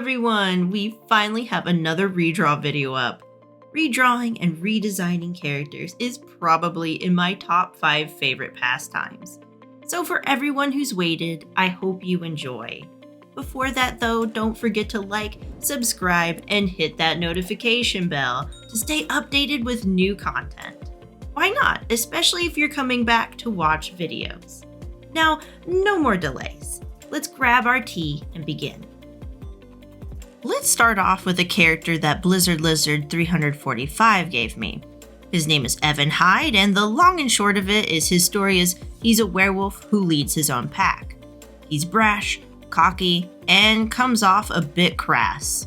everyone! We finally have another redraw video up. Redrawing and redesigning characters is probably in my top 5 favorite pastimes. So for everyone who's waited, I hope you enjoy. Before that though, don't forget to like, subscribe, and hit that notification bell to stay updated with new content. Why not, especially if you're coming back to watch videos. Now, no more delays. Let's grab our tea and begin. Let's start off with a character that Blizzard Lizard 345 gave me. His name is Evan Hyde, and the long and short of it is his story is he's a werewolf who leads his own pack. He's brash, cocky, and comes off a bit crass.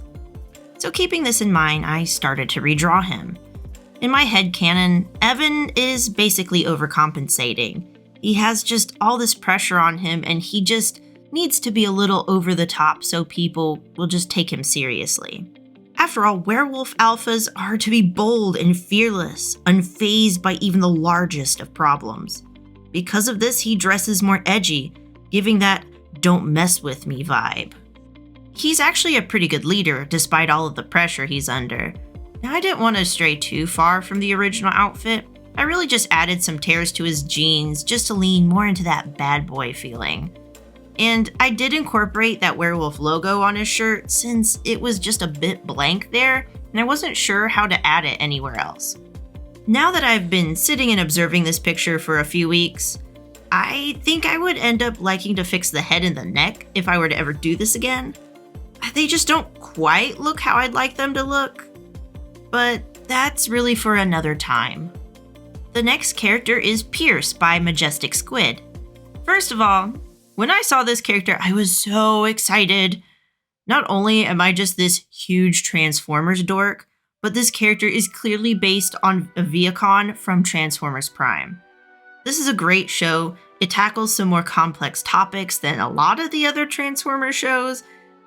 So keeping this in mind, I started to redraw him. In my headcanon, Evan is basically overcompensating. He has just all this pressure on him, and he just needs to be a little over the top so people will just take him seriously. After all, werewolf alphas are to be bold and fearless, unfazed by even the largest of problems. Because of this, he dresses more edgy, giving that "don't mess with me" vibe. He's actually a pretty good leader, despite all of the pressure he's under. Now, I didn't want to stray too far from the original outfit. I really just added some tears to his jeans just to lean more into that bad boy feeling. And I did incorporate that werewolf logo on his shirt since it was just a bit blank there, and I wasn't sure how to add it anywhere else. Now that I've been sitting and observing this picture for a few weeks, I think I would end up liking to fix the head and the neck if I were to ever do this again. They just don't quite look how I'd like them to look, but that's really for another time. The next character is Pierce by Majestic Squid. First of all, when I saw this character, I was so excited. Not only am I just this huge Transformers dork, but this character is clearly based on a Viacon from Transformers Prime. This is a great show. It tackles some more complex topics than a lot of the other Transformers shows,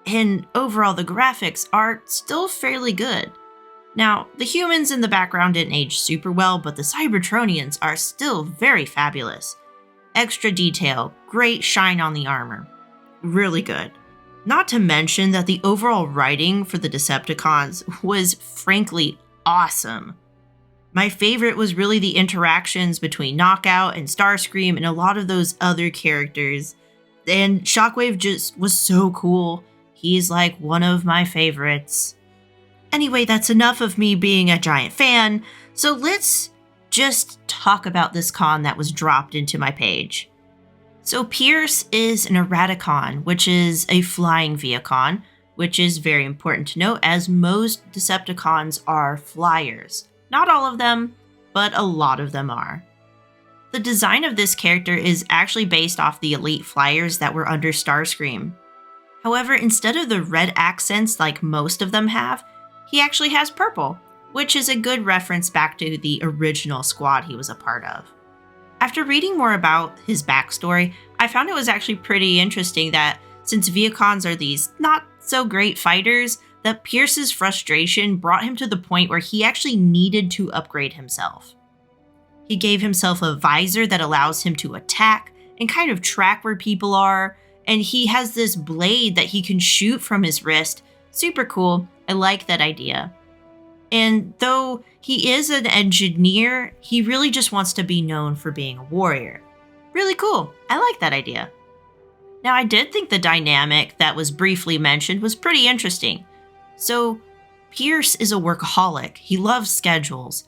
and overall the graphics are still fairly good. Now, the humans in the background didn't age super well, but the Cybertronians are still very fabulous. Extra detail, great shine on the armor. Really good. Not to mention that the overall writing for the Decepticons was frankly awesome. My favorite was really the interactions between Knockout and Starscream and a lot of those other characters. And Shockwave just was so cool. He's like one of my favorites. Anyway, that's enough of me being a giant fan, so let's just talk about this con that was dropped into my page. So Pierce is an Eradicon, which is a flying Viacon, which is very important to note as most Decepticons are flyers. Not all of them, but a lot of them are. The design of this character is actually based off the elite flyers that were under Starscream. However, instead of the red accents like most of them have, he actually has purple, which is a good reference back to the original squad he was a part of. After reading more about his backstory, I found it was actually pretty interesting that since Viacons are these not so great fighters, that Pierce's frustration brought him to the point where he actually needed to upgrade himself. He gave himself a visor that allows him to attack and kind of track where people are, and he has this blade that he can shoot from his wrist. Super cool, I like that idea. And though he is an engineer, he really just wants to be known for being a warrior. Really cool. I like that idea. Now, I did think the dynamic that was briefly mentioned was pretty interesting. So, Pierce is a workaholic. He loves schedules.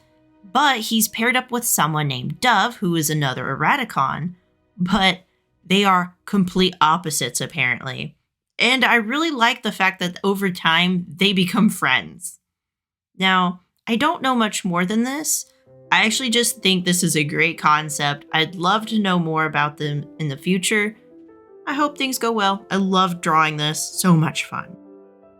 But he's paired up with someone named Dove, who is another Eradicon. But they are complete opposites, apparently. And I really like the fact that over time, they become friends. Now, I don't know much more than this. I actually just think this is a great concept. I'd love to know more about them in the future. I hope things go well. I love drawing this. So much fun.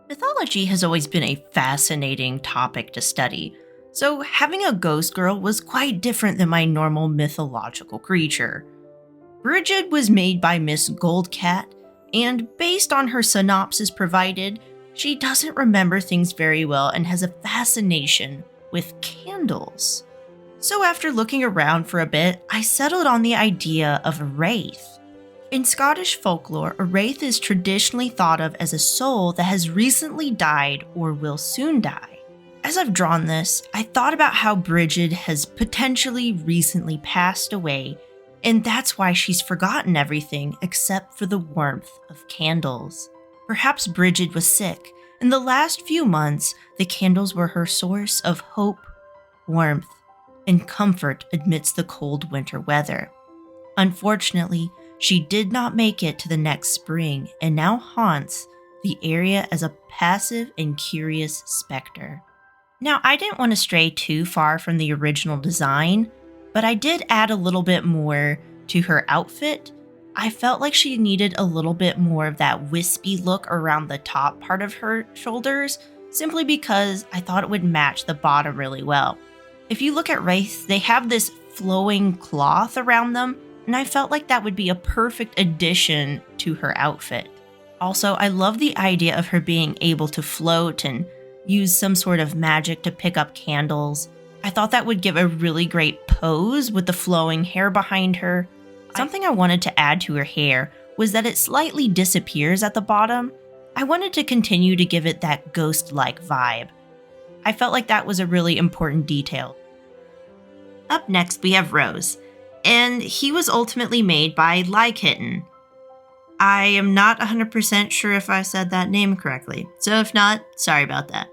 Mythology has always been a fascinating topic to study, so having a ghost girl was quite different than my normal mythological creature. Bridget was made by Miss Goldcat, and based on her synopsis provided, she doesn't remember things very well and has a fascination with candles. So after looking around for a bit, I settled on the idea of a wraith. In Scottish folklore, a wraith is traditionally thought of as a soul that has recently died or will soon die. As I've drawn this, I thought about how Bridget has potentially recently passed away, and that's why she's forgotten everything except for the warmth of candles. Perhaps Bridget was sick. In the last few months, the candles were her source of hope, warmth, and comfort amidst the cold winter weather. Unfortunately, she did not make it to the next spring and now haunts the area as a passive and curious specter. Now, I didn't want to stray too far from the original design, but I did add a little bit more to her outfit. I felt like she needed a little bit more of that wispy look around the top part of her shoulders, simply because I thought it would match the bottom really well. If you look at wraiths, they have this flowing cloth around them, and I felt like that would be a perfect addition to her outfit. Also, I love the idea of her being able to float and use some sort of magic to pick up candles. I thought that would give a really great pose with the flowing hair behind her. Something I wanted to add to her hair was that it slightly disappears at the bottom. I wanted to continue to give it that ghost-like vibe. I felt like that was a really important detail. Up next, we have Rose, and he was ultimately made by Kitten. I am not 100% sure if I said that name correctly, so if not, sorry about that.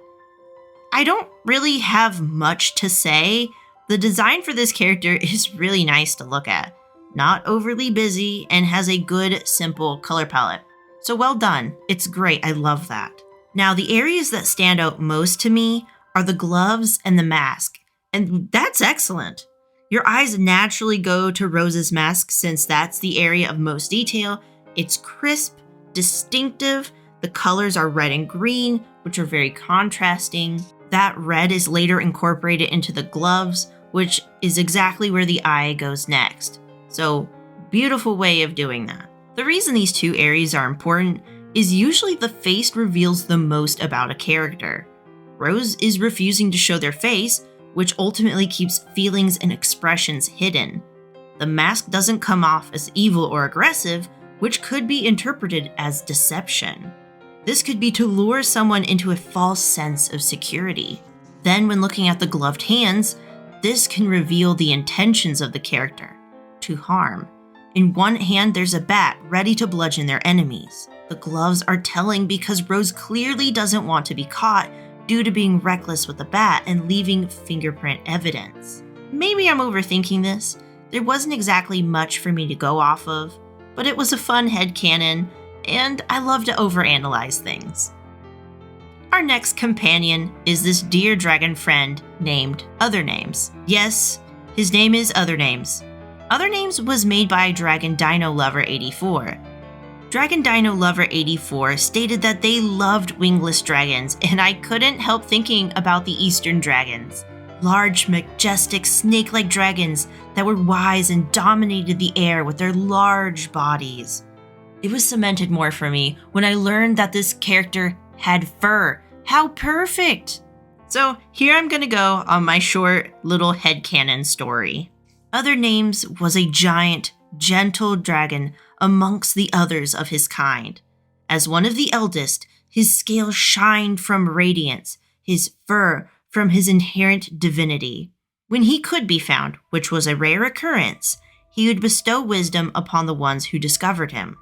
I don't really have much to say. The design for this character is really nice to look at, not overly busy, and has a good, simple color palette. So well done, it's great, I love that. Now, the areas that stand out most to me are the gloves and the mask, and that's excellent. Your eyes naturally go to Rose's mask since that's the area of most detail. It's crisp, distinctive, the colors are red and green, which are very contrasting. That red is later incorporated into the gloves, which is exactly where the eye goes next. So, beautiful way of doing that. The reason these two areas are important is usually the face reveals the most about a character. Rose is refusing to show their face, which ultimately keeps feelings and expressions hidden. The mask doesn't come off as evil or aggressive, which could be interpreted as deception. This could be to lure someone into a false sense of security. Then, when looking at the gloved hands, this can reveal the intentions of the character, to harm. In one hand, there's a bat ready to bludgeon their enemies. The gloves are telling because Rose clearly doesn't want to be caught due to being reckless with the bat and leaving fingerprint evidence. Maybe I'm overthinking this. There wasn't exactly much for me to go off of, but it was a fun headcanon, and I love to overanalyze things. Our next companion is this dear dragon friend named Other Names. Yes, his name is Other Names. Other Names was made by Dragon Dino Lover 84. Dragon Dino Lover 84 stated that they loved wingless dragons, and I couldn't help thinking about the Eastern dragons. Large, majestic, snake-like dragons that were wise and dominated the air with their large bodies. It was cemented more for me when I learned that this character had fur. How perfect! So here I'm gonna go on my short little headcanon story. Other Names was a giant, gentle dragon amongst the others of his kind. As one of the eldest, his scales shined from radiance, his fur from his inherent divinity. When he could be found, which was a rare occurrence, he would bestow wisdom upon the ones who discovered him.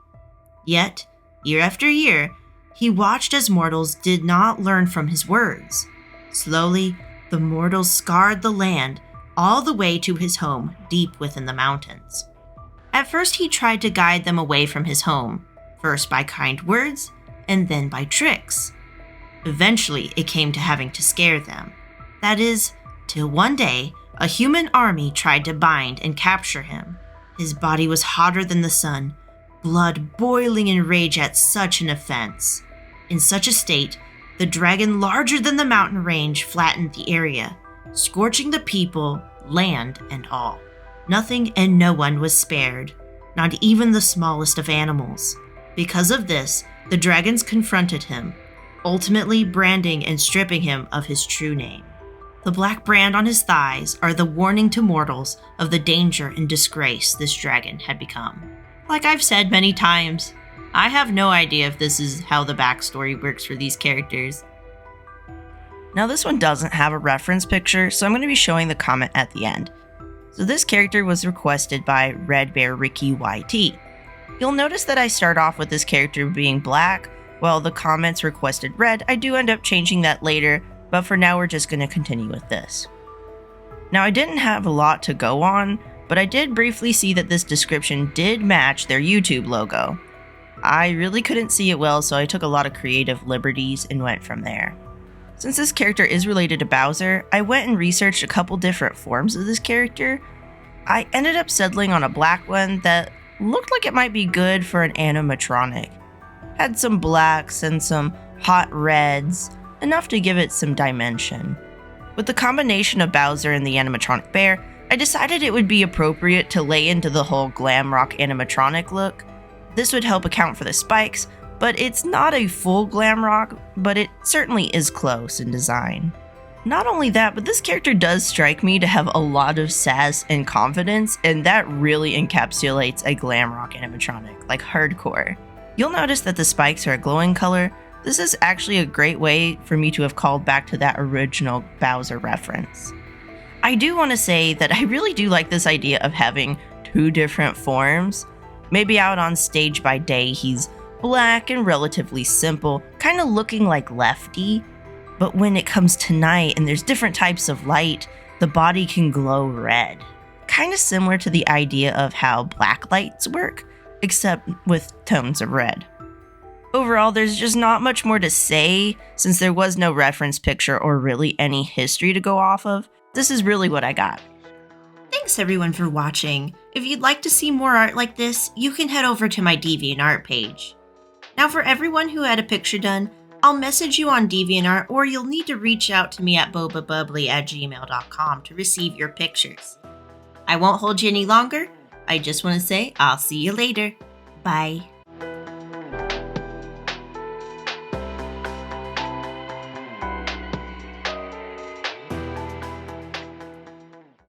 Yet, year after year, he watched as mortals did not learn from his words. Slowly, the mortals scarred the land all the way to his home deep within the mountains. At first, he tried to guide them away from his home, first by kind words and then by tricks. Eventually, it came to having to scare them. That is, till one day, a human army tried to bind and capture him. His body was hotter than the sun, blood boiling in rage at such an offense. In such a state, the dragon larger than the mountain range flattened the area, scorching the people, land, and all. Nothing and no one was spared, not even the smallest of animals. Because of this, the dragons confronted him, ultimately branding and stripping him of his true name. The black brand on his thighs are the warning to mortals of the danger and disgrace this dragon had become. Like I've said many times, I have no idea if this is how the backstory works for these characters. Now this one doesn't have a reference picture, so I'm going to be showing the comment at the end. So this character was requested by Red Bear Ricky YT. You'll notice that I start off with this character being black, while the comments requested red. I do end up changing that later, but for now we're just going to continue with this. Now I didn't have a lot to go on, but I did briefly see that this description did match their YouTube logo. I really couldn't see it well, so I took a lot of creative liberties and went from there. Since this character is related to Bowser, I went and researched a couple different forms of this character. I ended up settling on a black one that looked like it might be good for an animatronic. Had some blacks and some hot reds, enough to give it some dimension. With the combination of Bowser and the animatronic bear, I decided it would be appropriate to lay into the whole glam rock animatronic look. This would help account for the spikes, but it's not a full glam rock, but it certainly is close in design. Not only that, but this character does strike me to have a lot of sass and confidence, and that really encapsulates a glam rock animatronic, like hardcore. You'll notice that the spikes are a glowing color. This is actually a great way for me to have called back to that original Bowser reference. I do want to say that I really do like this idea of having two different forms. Maybe out on stage by day he's black and relatively simple, kind of looking like Lefty. But when it comes to night and there's different types of light, the body can glow red. Kind of similar to the idea of how black lights work, except with tones of red. Overall, there's just not much more to say since there was no reference picture or really any history to go off of. This is really what I got. Thanks everyone for watching. If you'd like to see more art like this, you can head over to my DeviantArt page. Now for everyone who had a picture done, I'll message you on DeviantArt, or you'll need to reach out to me at bobabubbly@gmail.com to receive your pictures. I won't hold you any longer. I just want to say I'll see you later. Bye.